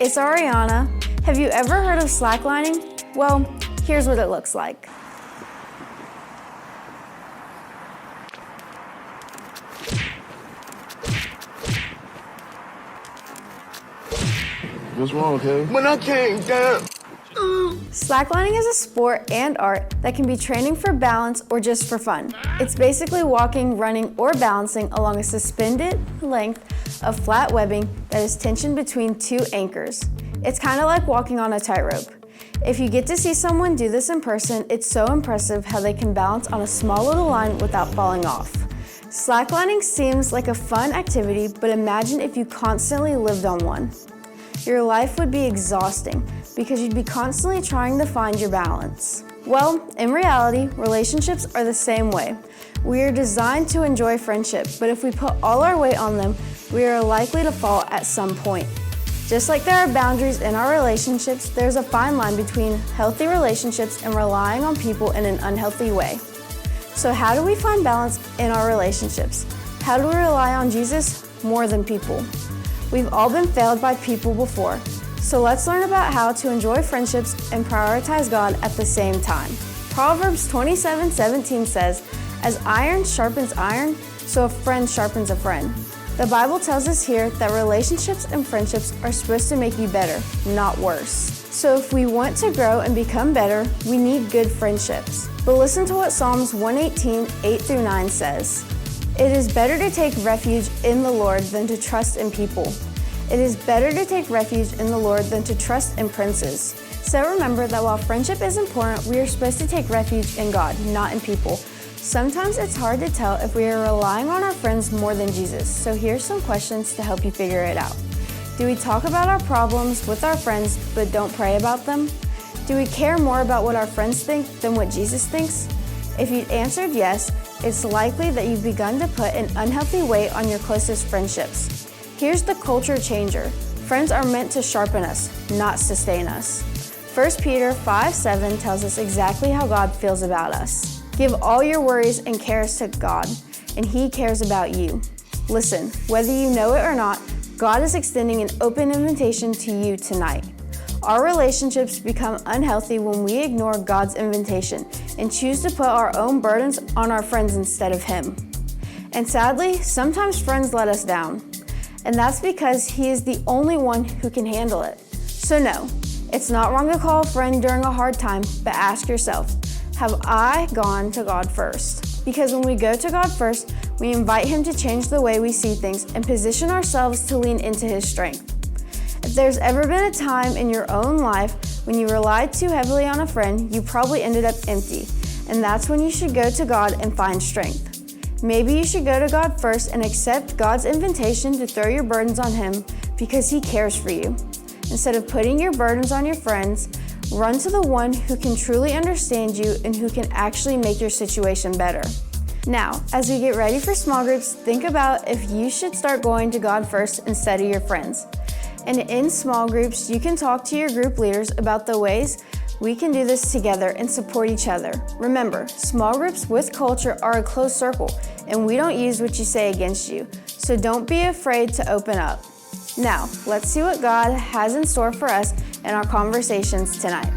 it's Arianna. Have you ever heard of slacklining? Well, here's what it looks like. What's wrong, Kevin? When I came down. Slacklining is a sport and art that can be training for balance or just for fun. It's basically walking, running, or balancing along a suspended length of flat webbing that is tensioned between two anchors. It's kind of like walking on a tightrope. If you get to see someone do this in person, it's so impressive how they can balance on a small little line without falling off. Slacklining seems like a fun activity, but imagine if you constantly lived on one. Your life would be exhausting because you'd be constantly trying to find your balance. Well, in reality, relationships are the same way. We are designed to enjoy friendship, but if we put all our weight on them, we are likely to fall at some point. Just like there are boundaries in our relationships, there's a fine line between healthy relationships and relying on people in an unhealthy way. So how do we find balance in our relationships? How do we rely on Jesus more than people? We've all been failed by people before, so let's learn about how to enjoy friendships and prioritize God at the same time. Proverbs 27:17 says, "As iron sharpens iron, so a friend sharpens a friend." The Bible tells us here that relationships and friendships are supposed to make you better, not worse. So if we want to grow and become better, we need good friendships. But listen to what Psalms 118, 8-9 says. "It is better to take refuge in the Lord than to trust in people. It is better to take refuge in the Lord than to trust in princes." So remember that while friendship is important, we are supposed to take refuge in God, not in people. Sometimes it's hard to tell if we are relying on our friends more than Jesus. So here's some questions to help you figure it out. Do we talk about our problems with our friends but don't pray about them? Do we care more about what our friends think than what Jesus thinks? If you answered yes, it's likely that you've begun to put an unhealthy weight on your closest friendships. Here's the culture changer. Friends are meant to sharpen us, not sustain us. 1 Peter 5:7 tells us exactly how God feels about us. Give all your worries and cares to God, and He cares about you. Listen, whether you know it or not, God is extending an open invitation to you tonight. Our relationships become unhealthy when we ignore God's invitation and choose to put our own burdens on our friends instead of Him. And sadly, sometimes friends let us down. And that's because He is the only one who can handle it. So no, it's not wrong to call a friend during a hard time, but ask yourself, have I gone to God first? Because when we go to God first, we invite Him to change the way we see things and position ourselves to lean into His strength. If there's ever been a time in your own life when you relied too heavily on a friend, you probably ended up empty. And that's when you should go to God and find strength. Maybe you should go to God first and accept God's invitation to throw your burdens on Him because He cares for you. Instead of putting your burdens on your friends, run to the one who can truly understand you and who can actually make your situation better. Now, as we get ready for small groups, think about if you should start going to God first instead of your friends. And in small groups, you can talk to your group leaders about the ways we can do this together and support each other. Remember, small groups with culture are a closed circle, and we don't use what you say against you. So don't be afraid to open up. Now, let's see what God has in store for us in our conversations tonight.